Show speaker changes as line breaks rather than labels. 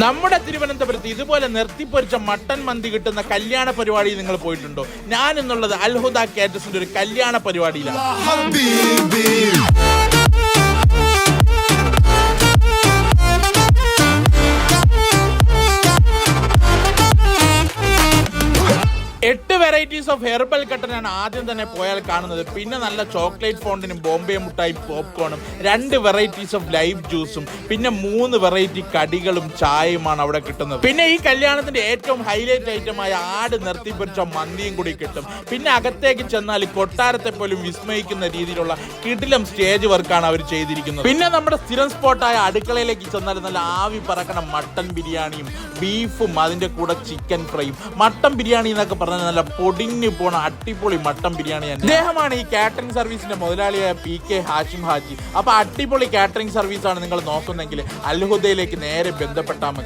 നമ്മുടെ തിരുവനന്തപുരത്ത് ഇതുപോലെ നിർത്തിപ്പൊരിച്ച മട്ടൻ മന്തി കിട്ടുന്ന കല്യാണ പരിപാടി നിങ്ങൾ പോയിട്ടുണ്ടോ? ഞാൻ എന്നുള്ളത് അൽഹുദ കാറ്റേഴ്സിന്റെ ഒരു കല്യാണ പരിപാടിയിലാണ്. എട്ട് വെറൈറ്റീസ് ഓഫ് ഹെർബൽ കട്ടനാണ് ആദ്യം തന്നെ പോയാൽ കാണുന്നത്. പിന്നെ നല്ല ചോക്ലേറ്റ് ഫോണ്ടിനും ബോംബെ മുട്ടായി പോപ്കോണും 2 വെറൈറ്റീസ് ഓഫ് ലൈവ് ജ്യൂസും പിന്നെ 3 വെറൈറ്റി കടികളും ചായയുമാണ് അവിടെ കിട്ടുന്നത്. പിന്നെ ഈ കല്യാണത്തിന്റെ ഏറ്റവും ഹൈലൈറ്റ് ഐറ്റമായ ആട് നിർത്തിപ്പൊരിച്ച മന്തിയും കൂടി കിട്ടും. പിന്നെ അകത്തേക്ക് ചെന്നാൽ കൊട്ടാരത്തെ പോലും വിസ്മയിക്കുന്ന രീതിയിലുള്ള കിടിലം സ്റ്റേജ് വർക്കാണ് അവർ ചെയ്തിരിക്കുന്നത്. പിന്നെ നമ്മുടെ സ്ഥിരം സ്പോട്ടായ അടുക്കളയിലേക്ക് ചെന്നാൽ നല്ല ആവി പറക്കണ മട്ടൻ ബിരിയാണിയും ബീഫും അതിന്റെ കൂടെ ചിക്കൻ ഫ്രൈയും. മട്ടൻ ബിരിയാണി എന്നൊക്കെ പറഞ്ഞാൽ നല്ല പൊടിഞ്ഞു പോണ അടിപൊളി മട്ടൻ ബിരിയാണിയാണ്. അദ്ദേഹമാണ് ഈ കാറ്ററിംഗ് സർവീസിന്റെ മുതലാളിയായ PK ഹാഷിം ഹാജി. അപ്പൊ അടിപൊളി കാറ്ററിംഗ് സർവീസാണ് നിങ്ങൾ നോക്കുന്നെങ്കിൽ അൽഹുദയിലേക്ക് നേരെ ബന്ധപ്പെട്ടാൽ മതി.